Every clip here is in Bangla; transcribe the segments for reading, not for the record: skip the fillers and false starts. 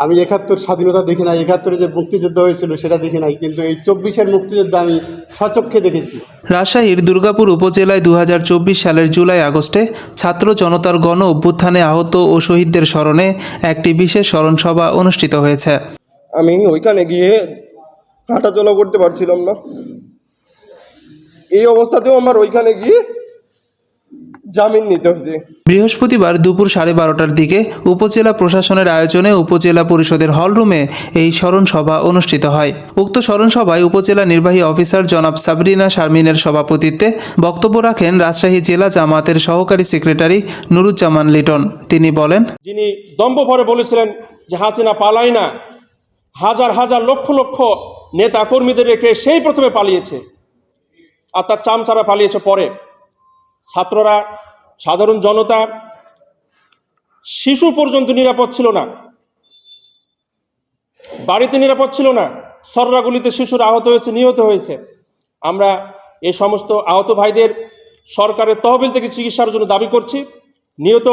আমি ৭১ স্বাধীনতা দেখি নাই, ৭১ যে মুক্তিযুদ্ধ হয়েছিল সেটা দেখি নাই, কিন্তু এই ২৪-এর মুক্তিযুদ্ধ আমি স্বচক্ষে দেখেছি। রাজশাহীর দুর্গাপুর উপজেলায় ২০২৪ সালের জুলাই আগস্টে ছাত্র জনতার গণ অভ্যুত্থানে আহত ও শহীদদের স্মরণে একটি বিশেষ স্মরণসভা অনুষ্ঠিত হয়েছে। আমি ওইখানে গিয়ে হাঁটাচলা করতে পারছিলাম না। এই অবস্থাতেও আমার ওইখানে গিয়ে জামিন নিতে হয়েছে। বৃহস্পতিবার দুপুর 12:30টার দিকে উপজেলা প্রশাসনের আয়োজনে উপজেলা পরিষদের হলরুমে এই স্মরণসভা অনুষ্ঠিত হয়। উক্ত স্মরণসভায় উপজেলা নির্বাহী অফিসার জনাব সাবরিনা শারমিনের সভাপতিত্বে বক্তব্য রাখেন রাজশাহী জেলা জামায়াতের সহকারী সেক্রেটারি নুরুজ্জামান লিটন। তিনি বলেন, যিনি দম্ভ ভরে বলেছিলেন যে হাসিনা পালায় না, হাজার হাজার লক্ষ লক্ষ নেতা কর্মীদের রেখে সেই প্রথমে পালিয়েছে, আর তার চামচারা পালিয়েছে পরে। ছাত্ররা, সাধারণ জনতা, শিশু পর্যন্ত নিরাপদ ছিল না, বাড়িতে নিরাপদ ছিল না। সররাগুলিতে শিশুরা আহত হয়েছে, নিহত হয়েছে। আমরা এই সমস্ত আহত ভাইদের সরকারের তহবিল থেকে চিকিৎসার জন্য দাবি করছি। নিহত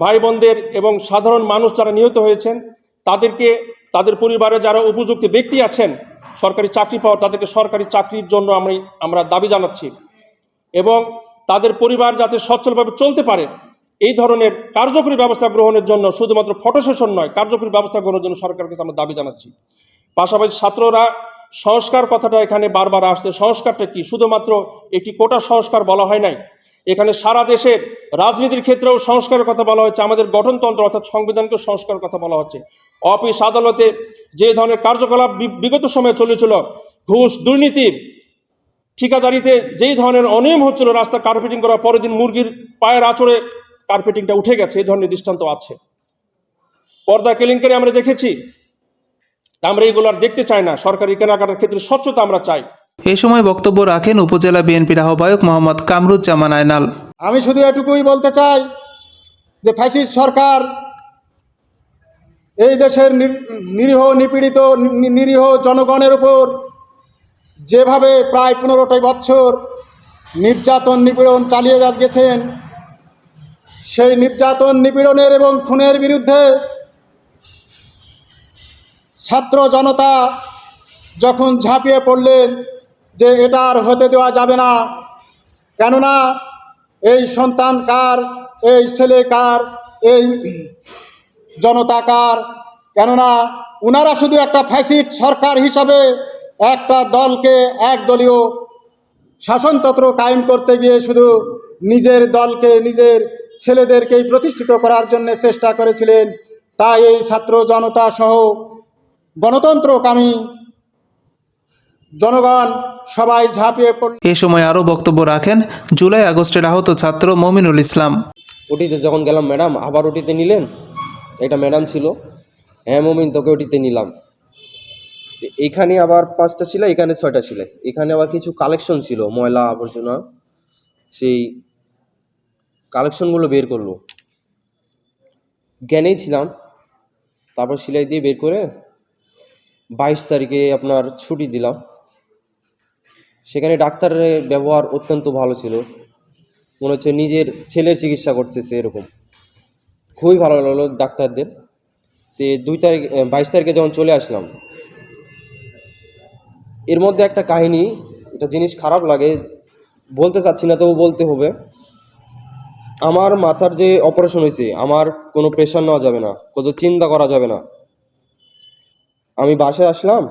ভাই বোনদের এবং সাধারণ মানুষ যারা নিহত হয়েছেন তাদেরকে, তাদের পরিবারে যারা উপযুক্ত ব্যক্তি আছেন সরকারি চাকরি পাওয়ার, তাদেরকে সরকারি চাকরির জন্য আমরা দাবি জানাচ্ছি, এবং তাদের পরিবার যাতে সচ্ছলভাবে চলতে পারে এই ধরনের কার্যকরী ব্যবস্থা গ্রহণের জন্য, শুধুমাত্র ফটো সেশন নয়, কার্যকরী ব্যবস্থা গ্রহণের জন্য সরকারের কাছে আমরা দাবি জানাচ্ছি। পাশাপাশি ছাত্ররা সংস্কার কথাটা এখানে বারবার আসছে। সংস্কারটা কি? শুধুমাত্র একটি কোটা সংস্কার বলা হয় নাই, এখানে সারা দেশের রাজনীতির ক্ষেত্রেও সংস্কারের কথা বলা হচ্ছে। আমাদের গঠনতন্ত্র অর্থাৎ সংবিধানকে সংস্কারের কথা বলা হচ্ছে। অফিস আদালতে যে ধরনের কার্যকলাপ বিগত সময়ে চলেছিল, ঘুষ, দুর্নীতি, ঠিকাদারিতে যেই ধরনের অনিয়ম হচ্ছিল, রাস্তা কার্পেটিং করার পরের দিন মুরগির পায়ের আঁচড়ে কার্পেটিংটা উঠে গেছে, এই ধরনের দৃষ্টান্ত আছে। পর্দা কেলেঙ্কারি আমরা দেখেছি, আমরা এগুলো আর দেখতে চাই না। সরকারি কেনাকাটার ক্ষেত্রে স্বচ্ছতা আমরা চাই। এ সময় বক্তব্য রাখেন উপজেলা বিএনপির আহ্বায়ক মোহাম্মদ কামরুজ্জামান আয়নাল। আমি শুধু এটুকুই বলতে চাই যে ফ্যাসিস্ট সরকার এই দেশের নিরীহ নিপীড়িত নিরীহ জনগণের উপর যেভাবে প্রায় 15টি বছর নির্যাতন নিপীড়ন চালিয়ে গেছেন, সেই নির্যাতন নিপীড়নের এবং খুনের বিরুদ্ধে ছাত্র জনতা যখন ঝাঁপিয়ে পড়লেন যে এটা আর হতে দেওয়া যাবে না, কেননা এই সন্তান কার, এই ছেলে কার, এই জনতা কার, কেননা ওনারা শুধু একটা ফ্যাসিস্ট সরকার হিসাবে একটা দলকে, একদলীয় শাসনতন্ত্র কায়েম করতে গিয়ে শুধু নিজের দলকে, নিজের ছেলেদেরকেই প্রতিষ্ঠিত করার জন্য চেষ্টা করেছিলেন। তাই এই ছাত্র জনতা সহ গণতন্ত্রকামী জনগণ সবাই ঝাঁপিয়ে পড়ল। এ সময় আরও বক্তব্য রাখেন জুলাই আগস্টের আহত ছাত্র মমিনুল ইসলাম। ওটিতে যখন গেলাম, ম্যাডাম আবার ওটিতে নিলেন? এটা ম্যাডাম ছিল, হ্যাঁ মমিন তোকে ওটিতে নিলাম। এখানে আবার 5টা ছিল, এখানে 6টা ছিল। এখানে আবার কিছু কালেকশন ছিল, ময়লা আবর্জনা, সেই কালেকশনগুলো বের করলো। জ্ঞানেই ছিলাম। তারপর সেলাই দিয়ে বের করে 22 তারিখে আপনার ছুটি দিলাম। সেখানে ডাক্তারের ব্যবহার অত্যন্ত ভালো ছিল, মনে হচ্ছে নিজের ছেলের চিকিৎসা করতেছে এরকম। খুবই ভালো লাগলো ডাক্তারদের। তো 22 তারিখে যখন চলে আসলাম, এর মধ্যে একটা কাহিনী, একটা জিনিস খারাপ লাগে, বলতে চাচ্ছি না তবু বলতে হবে। আমার মাথার যে অপারেশন হয়েছে, আমার কোনো প্রেশার নেওয়া যাবে না, কোনো চিন্তা করা যাবে না। আমি বাসায় আসলাম,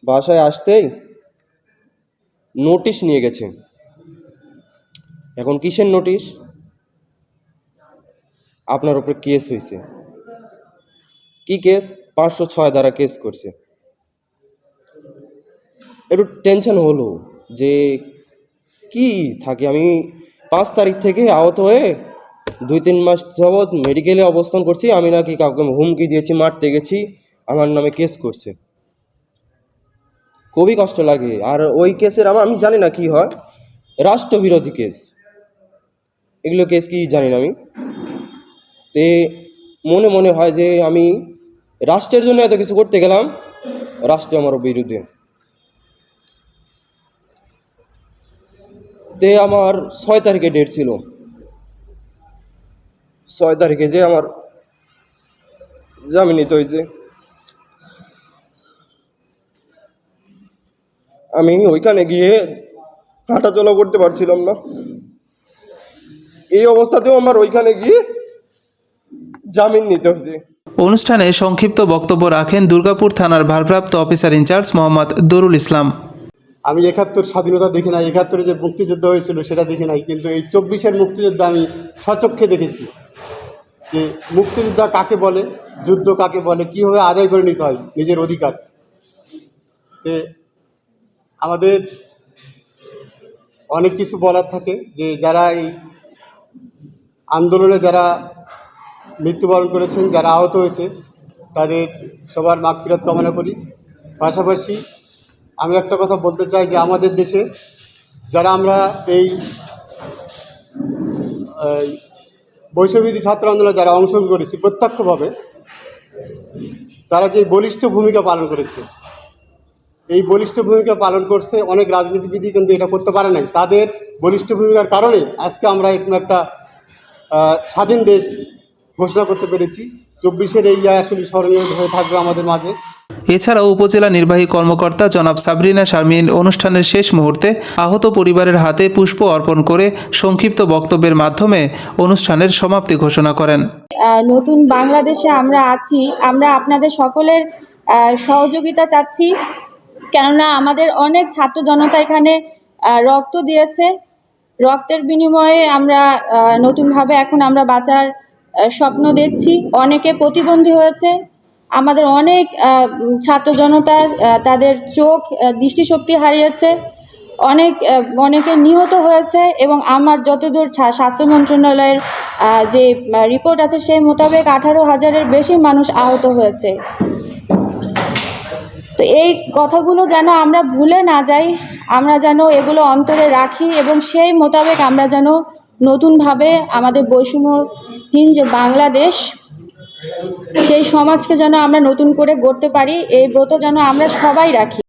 বাসায় আসতেই নোটিশ নিয়ে গেছে। এখন কিসের নোটিশ? আপনার উপরে কেস হয়েছে। কি কেস? 506 ধারা কেস করছে। একটু টেনশন হলো যে কি থাকে। আমি 5 তারিখ থেকে আহত হয়ে 2-3 মাস যাবৎ মেডিকেলে অবস্থান করছি। আমি নাকি কাউকে হুমকি দিয়েছি, মারতে গেছি, আমার নামে কেস করছে। খুবই কষ্ট লাগে। আর ওই কেসের আমি জানি না কি হয়, রাষ্ট্রবিরোধী কেস, এগুলো কেস কি জানি না আমি। তে মনে মনে হয় যে আমি রাষ্ট্রের জন্য এত কিছু করতে গেলাম, রাষ্ট্র আমার বিরুদ্ধে। তে আমার 6 তারিখে ডেট ছিল। 6 তারিখে যে আমার জামিন নিতে হয়েছে। আমি ওইখানে গিয়ে হাঁটাচলা করতে পারছিলাম না, এই অবস্থাতেও আমার ওইখানে গিয়ে জামিন নিতে হয়েছে। অনুষ্ঠানে সংক্ষিপ্ত বক্তব্য রাখেন দুর্গাপুর থানার ভারপ্রাপ্ত অফিসার ইনচার্জ মোহাম্মদ দরুল ইসলাম। আমি ৭১ স্বাধীনতা দেখি নাই, ৭১ যে মুক্তিযুদ্ধ হয়েছিল সেটা দেখি নাই, কিন্তু এই ২৪-এর মুক্তিযুদ্ধ আমি স্বচক্ষে দেখেছি যে মুক্তিযোদ্ধা কাকে বলে, যুদ্ধ কাকে বলে, কীভাবে আদায় করে নিতে হয় নিজের অধিকার। তে আমাদের অনেক কিছু বলার থাকে, যে যারা এই আন্দোলনে যারা মৃত্যুবরণ করেছেন, যারা আহত হয়েছে, তাদের সবার মাগফিরাত কামনা করি। পাশাপাশি আমি একটা কথা বলতে চাই যে আমাদের দেশে যারা আমরা এই বৈষম্যবিরোধী ছাত্র আন্দোলনে যারা অংশগ্রহণ করেছি প্রত্যক্ষভাবে, তারা যে বলিষ্ঠ ভূমিকা পালন করেছে, এই বলিষ্ঠ ভূমিকা পালন করছে অনেক রাজনীতিবিদই কিন্তু এটা করতে পারে নাই। তাদের বলিষ্ঠ ভূমিকার কারণে আজকে আমরা এরকম একটা স্বাধীন দেশ ঘোষণা করতে পেরেছি। ২৪-এর এই আসলে স্মরণীয় হয়ে থাকবে আমাদের মাঝে। এছাড়াও উপজেলা নির্বাহী কর্মকর্তা জনাব সাবরিনা শারমিন অনুষ্ঠানের শেষ মুহূর্তে আহত পরিবারের হাতে পুষ্প অর্পণ করে সংক্ষিপ্ত বক্তব্যের মাধ্যমে অনুষ্ঠানের সমাপ্তি ঘোষণা করেন। নতুন বাংলাদেশে আমরা আছি, আমরা আপনাদের সকলের সহযোগিতা চাচ্ছি, কেননা আমাদের অনেক ছাত্র জনতা এখানে রক্ত দিয়েছে। রক্তের বিনিময়ে আমরা নতুনভাবে এখন আমরা বাঁচার স্বপ্ন দেখছি। অনেকে প্রতিবন্ধী হয়েছে, আমাদের অনেক ছাত্র জনতা তাদের চোখ দৃষ্টিশক্তি হারিয়েছে, অনেকে নিহত হয়েছে, এবং আমার যতদূর স্বাস্থ্য মন্ত্রণালয়ের যে রিপোর্ট আছে সেই মোতাবেক 18,000-এর বেশি মানুষ আহত হয়েছে। তো এই কথাগুলো যেন আমরা ভুলে না যাই, আমরা যেন এগুলো অন্তরে রাখি, এবং সেই মোতাবেক আমরা যেন নতুনভাবে আমাদের বৈষম্যহীন যে বাংলাদেশ, সেই সমাজকে যেন আমরা নতুন করে গড়তে পারি, এই ব্রত যেন আমরা সবাই রাখি।